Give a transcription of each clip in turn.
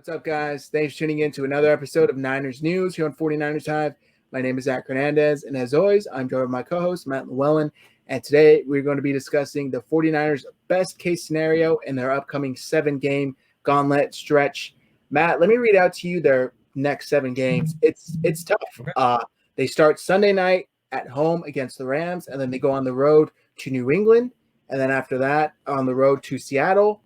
What's up, guys? Thanks for tuning in to another episode of Niners News here on 49ers Hive. My name is Zach Hernandez, and as always, I'm joined by my co-host, Matt Llewellyn, and today we're going to be discussing the 49ers' best-case scenario in their upcoming 7-game Gauntlet stretch. Matt, let me read out to you their next 7 games. It's tough. Okay. They start Sunday night at home against the Rams, and then they go on the road to New England, and then after that, on the road to Seattle.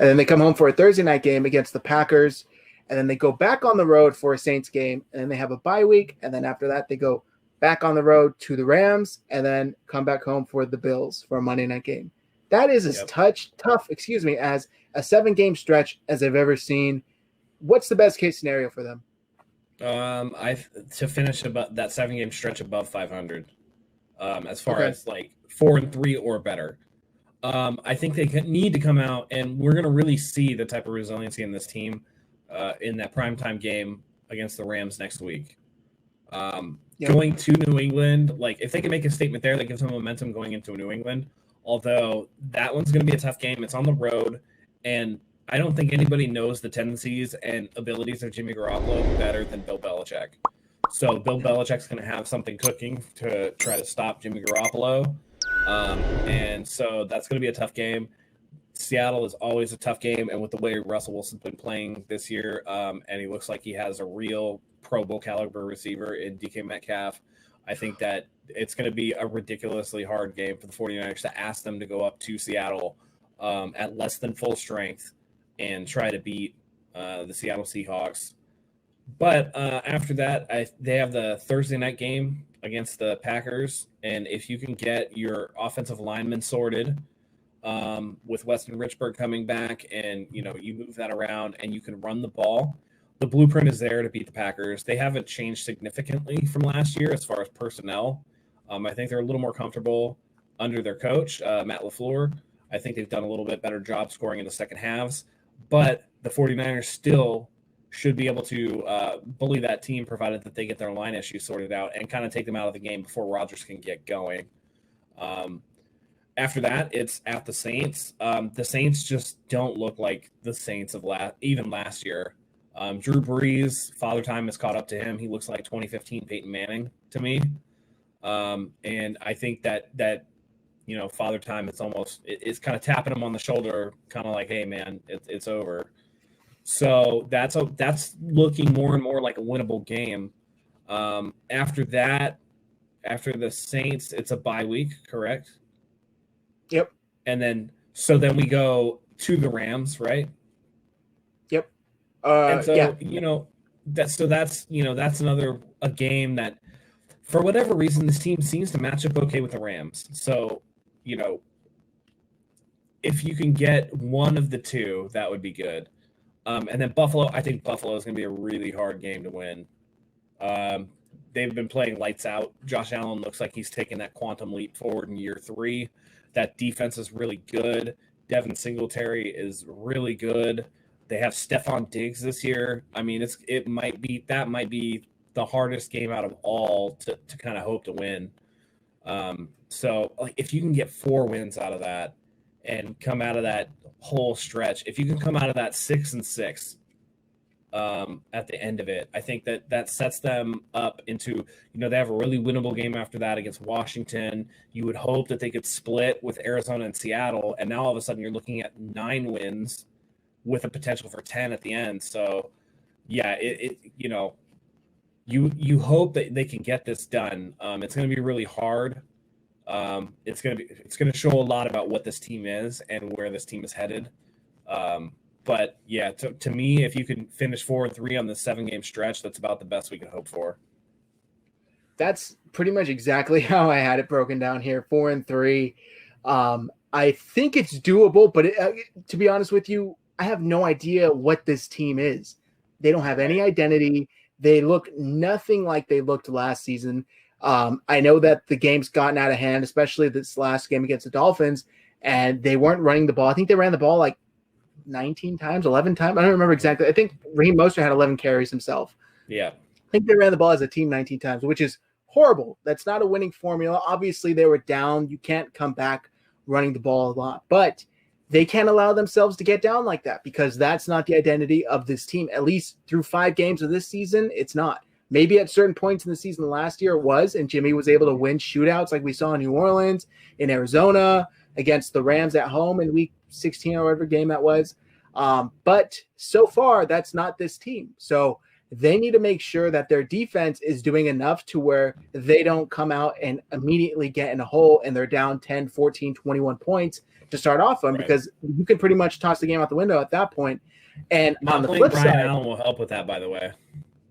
And then they come home for a Thursday night game against the Packers. And then they go back on the road for a Saints game. And then they have a bye week. And then after that, they go back on the road to the Rams and then come back home for the Bills for a Monday night game. That is as tough as a 7-game stretch as I've ever seen. What's the best case scenario for them? To finish about that 7-game stretch above 500, as far as like 4-3 or better. I think they need to come out, and we're going to really see the type of resiliency in this team in that primetime game against the Rams next week. Going to New England, like if they can make a statement there, that gives them momentum going into New England. Although that one's going to be a tough game. It's on the road, and I don't think anybody knows the tendencies and abilities of Jimmy Garoppolo better than Bill Belichick. So Bill Belichick's going to have something cooking to try to stop Jimmy Garoppolo. And so that's going to be a tough game. Seattle is always a tough game, and with the way Russell Wilson's been playing this year, and he looks like he has a real Pro Bowl caliber receiver in DK Metcalf, I think that it's going to be a ridiculously hard game for the 49ers to ask them to go up to Seattle at less than full strength and try to beat the Seattle Seahawks. But after that, they have the Thursday night game against the Packers, and if you can get your offensive linemen sorted with Weston Richburg coming back, and you move that around and you can run the ball, the blueprint is there to beat the Packers. They haven't changed significantly from last year as far as personnel. I think they're a little more comfortable under their coach, Matt LaFleur. I think they've done a little bit better job scoring in the second halves, but the 49ers still should be able to bully that team, provided that they get their line issues sorted out and kind of take them out of the game before Rodgers can get going. After that, it's at the Saints. The Saints just don't look like the Saints of last year. Drew Brees, father time has caught up to him. He looks like 2015 Peyton Manning to me. And I think that father time, it's kind of tapping him on the shoulder, kind of like, hey man, it's over. So that's looking more and more like a winnable game. After that, after the Saints, it's a bye week, correct? Yep. And then we go to the Rams, right? Yep. And so that's another a game that, for whatever reason, this team seems to match up okay with the Rams. So if you can get one of the two, that would be good. And then Buffalo, I think Buffalo is going to be a really hard game to win. They've been playing lights out. Josh Allen looks like he's taken that quantum leap forward in year 3. That defense is really good. Devin Singletary is really good. They have Stephon Diggs this year. I mean, that might be the hardest game out of all to kind of hope to win. So like if you can get 4 wins out of that and come out of that whole stretch, if you can come out of that 6-6 at the end of it, I think that sets them up into, they have a really winnable game after that against Washington. You would hope that they could split with Arizona and Seattle, and now all of a sudden you're looking at 9 wins with a potential for 10 at the end. So yeah, you hope that they can get this done. It's going to be really hard. It's going to show a lot about what this team is and where this team is headed. But yeah, to me, if you can finish 4-3 on the 7-game stretch, that's about the best we can hope for. That's pretty much exactly how I had it broken down here. 4-3. I think it's doable, but to be honest with you, I have no idea what this team is. They don't have any identity. They look nothing like they looked last season. I know that the game's gotten out of hand, especially this last game against the Dolphins, and they weren't running the ball. I think they ran the ball like 19 times, 11 times. I don't remember exactly. I think Raheem Mostert had 11 carries himself. Yeah. I think they ran the ball as a team 19 times, which is horrible. That's not a winning formula. Obviously, they were down. You can't come back running the ball a lot. But they can't allow themselves to get down like that because that's not the identity of this team. At least through 5 games of this season, it's not. Maybe at certain points in the season last year it was, and Jimmy was able to win shootouts like we saw in New Orleans, in Arizona, against the Rams at home in week 16 or whatever game that was. But so far, that's not this team. So they need to make sure that their defense is doing enough to where they don't come out and immediately get in a hole and they're down 10, 14, 21 points to start off on, because you can pretty much toss the game out the window at that point. And on the flip Brian side, Allen will help with that, by the way.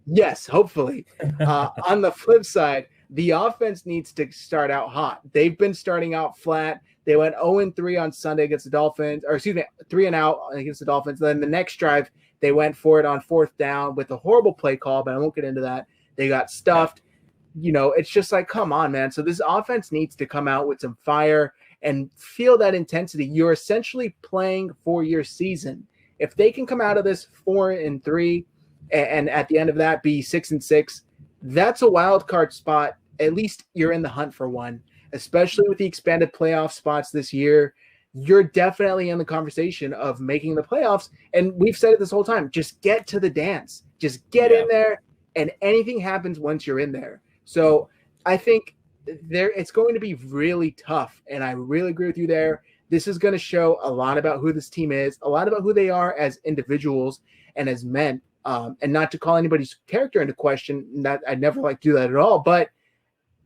Yes, hopefully. On the flip side, the offense needs to start out hot. They've been starting out flat. They went 0-3 on Sunday against the Dolphins, or excuse me, 3-out against the Dolphins. Then the next drive, they went for it on 4th down with a horrible play call, but I won't get into that. They got stuffed. You know, it's just like, come on, man. So this offense needs to come out with some fire and feel that intensity. You're essentially playing for your season. If they can come out of this 4-3 and at the end of that be 6-6, that's a wild card spot. At least you're in the hunt for one, especially with the expanded playoff spots this year. You're definitely in the conversation of making the playoffs. And we've said it this whole time, just get to the dance, just get in there, and anything happens once you're in there. So I think it's going to be really tough. And I really agree with you there. This is going to show a lot about who this team is, a lot about who they are as individuals and as men. And not to call anybody's character into question, that I'd never like to do that at all, but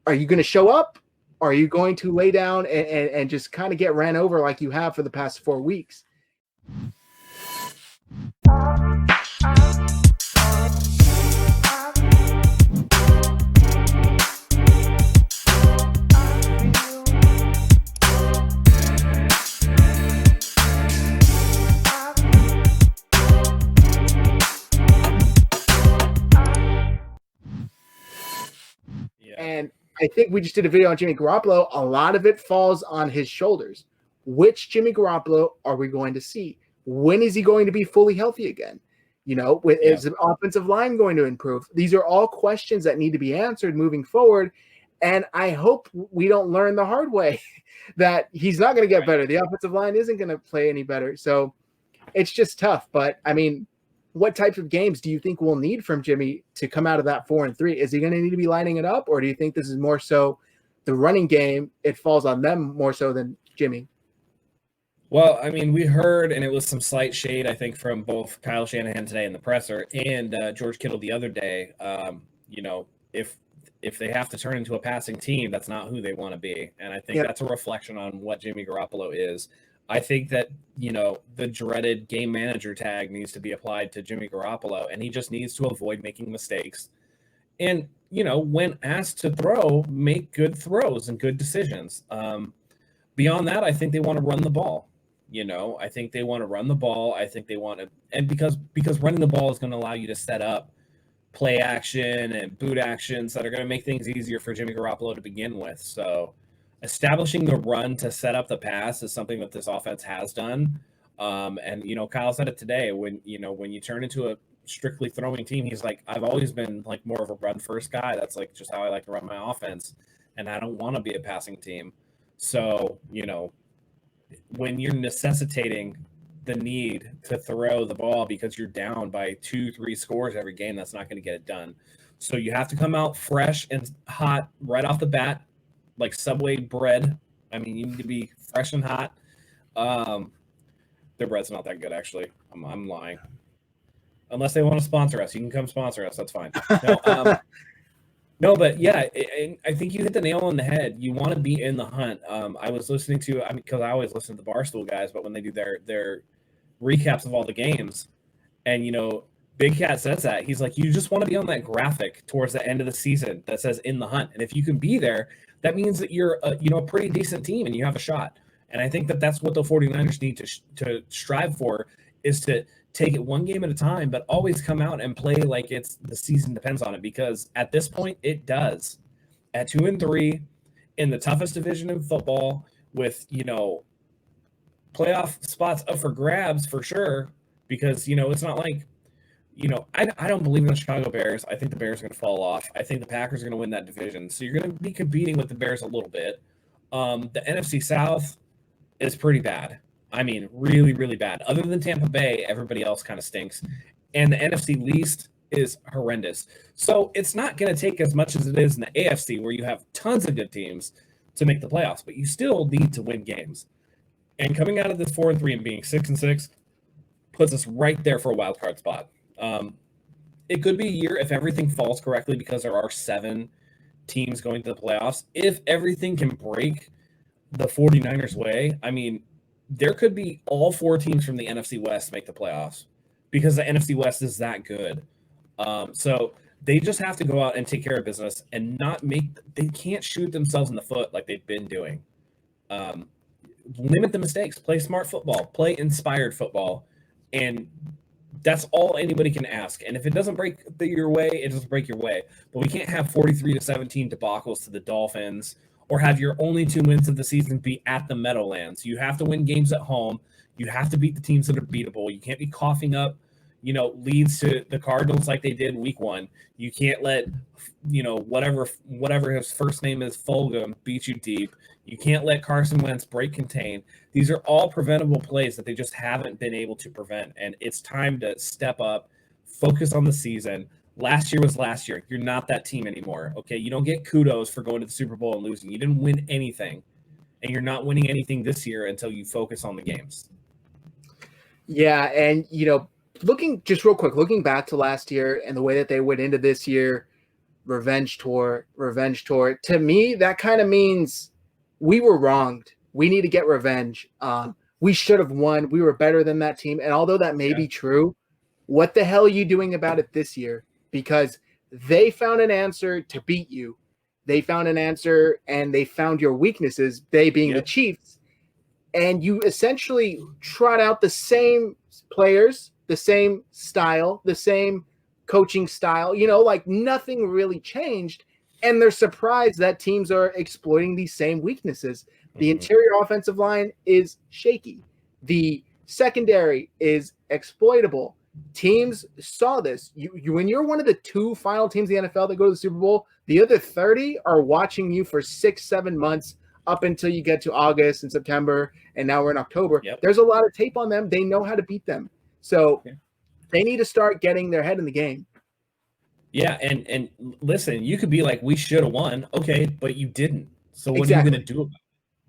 are you going to show up? Or are you going to lay down and just kind of get ran over like you have for the past 4 weeks? And I think we just did a video on Jimmy Garoppolo. A lot of it falls on his shoulders. Which Jimmy Garoppolo are we going to see? When is he going to be fully healthy again? You know, is the offensive line going to improve? These are all questions that need to be answered moving forward. And I hope we don't learn the hard way that he's not going to get better. The offensive line isn't going to play any better. So it's just tough. But, I mean, what types of games do you think we'll need from Jimmy to come out of that 4-3? Is he going to need to be lining it up, or do you think this is more so the running game? It falls on them more so than Jimmy. Well, I mean, we heard, and it was some slight shade, I think, from both Kyle Shanahan today in the presser and George Kittle the other day. You know, if they have to turn into a passing team, that's not who they want to be. And I think that's a reflection on what Jimmy Garoppolo is. I think that, you know, the dreaded game manager tag needs to be applied to Jimmy Garoppolo, and he just needs to avoid making mistakes. And, you know, when asked to throw, make good throws and good decisions. Beyond that, I think they want to run the ball. You know, I think they want to run the ball. I think they want to, and because running the ball is going to allow you to set up play action and boot actions that are going to make things easier for Jimmy Garoppolo to begin with. So establishing the run to set up the pass is something that this offense has done. And, you know, Kyle said it today, when you turn into a strictly throwing team, he's like, I've always been like more of a run first guy. That's like just how I like to run my offense. And I don't want to be a passing team. So, you know, when you're necessitating the need to throw the ball because you're down by 2-3 scores every game, that's not going to get it done. So you have to come out fresh and hot right off the bat, like Subway bread. I mean, you need to be fresh and hot. Their bread's not that good, actually. I'm lying. Unless they want to sponsor us, you can come sponsor us. That's fine. No, but yeah, I think you hit the nail on the head. You want to be in the hunt. I was listening to, because I always listen to the Barstool guys, but when they do their recaps of all the games, and, you know, Big Cat says that. He's like, you just want to be on that graphic towards the end of the season that says in the hunt. And if you can be there, that means that you're a pretty decent team and you have a shot. And I think that that's what the 49ers need to strive for, is to take it one game at a time, but always come out and play like it's the season depends on it, because at this point it does. At 2-3 in the toughest division in football, with, you know, playoff spots up for grabs for sure, because, you know, it's not like, you know, I don't believe in the Chicago Bears. I think the Bears are going to fall off. I think the Packers are going to win that division. So you're going to be competing with the Bears a little bit. The NFC South is pretty bad. I mean, really, really bad. Other than Tampa Bay, everybody else kind of stinks. And the NFC least is horrendous. So it's not going to take as much as it is in the AFC, where you have tons of good teams to make the playoffs, but you still need to win games. And coming out of this 4-3 and being 6-6 puts us right there for a wild card spot. It could be a year if everything falls correctly, because there are 7 teams going to the playoffs. If everything can break the 49ers way, I mean, there could be all 4 teams from the NFC West make the playoffs, because the NFC West is that good. So they just have to go out and take care of business and not they can't shoot themselves in the foot like they've been doing. Limit the mistakes, play smart football, play inspired football. And that's all anybody can ask. And if it doesn't break your way, it doesn't break your way. But we can't have 43-17 debacles to the Dolphins, or have your only 2 wins of the season be at the Meadowlands. You have to win games at home. You have to beat the teams that are beatable. You can't be coughing up, leads to the Cardinals like they did week 1. You can't let, whatever his first name is, Fulgham, beat you deep. You can't let Carson Wentz break contain. These are all preventable plays that they just haven't been able to prevent. And it's time to step up, focus on the season. Last year was last year. You're not that team anymore. Okay. You don't get kudos for going to the Super Bowl and losing. You didn't win anything. And you're not winning anything this year until you focus on the games. Yeah. And, looking back to last year and the way that they went into this year, revenge tour, to me, that kind of means we were wronged. We need to get revenge. We should have won. We were better than that team. And although that may be true, what the hell are you doing about it this year? Because they found an answer to beat you. They found an answer, and they found your weaknesses, they being the Chiefs. And you essentially trot out the same players, the same style, the same coaching style, like nothing really changed. And they're surprised that teams are exploiting these same weaknesses. The interior offensive line is shaky. The secondary is exploitable. Teams saw this. When you're one of the 2 final teams in the NFL that go to the Super Bowl, the other 30 are watching you for 6-7 months up until you get to August and September, and now we're in October. There's a lot of tape on them. They know how to beat them. So they need to start getting their head in the game. Yeah, and listen, you could be like, we should have won. Okay, but you didn't. So what are you going to do about it?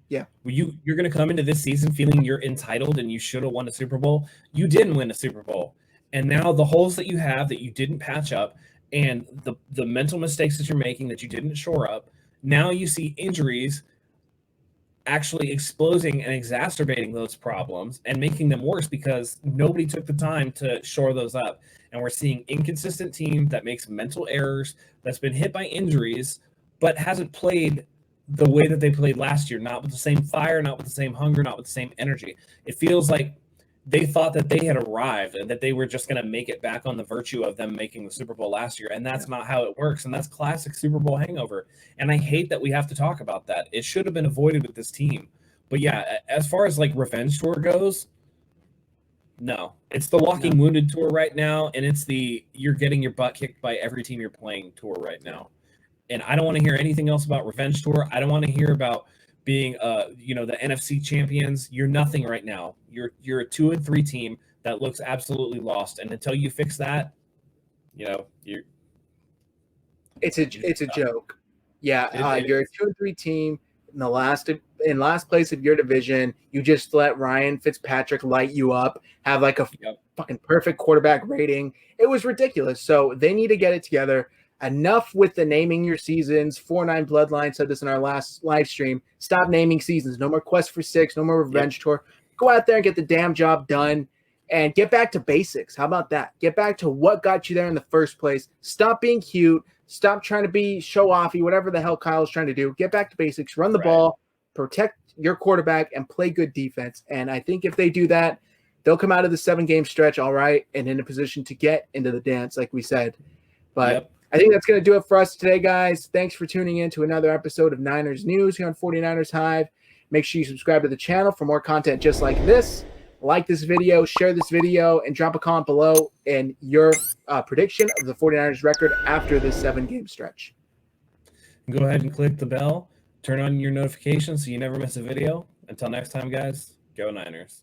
Yeah. You're going to come into this season feeling you're entitled and you should have won a Super Bowl. You didn't win a Super Bowl. And now the holes that you have that you didn't patch up, and the mental mistakes that you're making that you didn't shore up, now you see injuries actually exposing and exacerbating those problems and making them worse because nobody took the time to shore those up. And we're seeing inconsistent team that makes mental errors, that's been hit by injuries, but hasn't played the way that they played last year, not with the same fire, not with the same hunger, not with the same energy. It feels like they thought that they had arrived and that they were just going to make it back on the virtue of them making the Super Bowl last year. And that's not how it works. And that's classic Super Bowl hangover. And I hate that we have to talk about that. It should have been avoided with this team. But yeah, as far as like revenge tour goes, no, it's the walking wounded tour right now. And it's the, you're getting your butt kicked by every team you're playing tour right now. And I don't want to hear anything else about revenge tour. I don't want to hear about being the NFC champions. You're nothing right now. You're a 2-3 team that looks absolutely lost. And until you fix that, it's a joke. Yeah, you're a 2-3 team in last place of your division. You just let Ryan Fitzpatrick light you up, have like a fucking perfect quarterback rating. It was ridiculous. So they need to get it together. Enough with the naming your seasons. 4-9 Bloodline said this in our last live stream. Stop naming seasons. No more Quest for Six. No more Revenge Tour. Go out there and get the damn job done and get back to basics. How about that? Get back to what got you there in the first place. Stop being cute. Stop trying to be show-offy, whatever the hell Kyle's trying to do. Get back to basics. Run the ball. Protect your quarterback and play good defense. And I think if they do that, they'll come out of the 7-game stretch all right and in a position to get into the dance, like we said. But I think that's going to do it for us today, guys. Thanks for tuning in to another episode of Niners News here on 49ers Hive. Make sure you subscribe to the channel for more content just like this. Like this video, share this video, and drop a comment below in your prediction of the 49ers record after this 7-game stretch. Go ahead and click the bell. Turn on your notifications so you never miss a video. Until next time, guys, go Niners.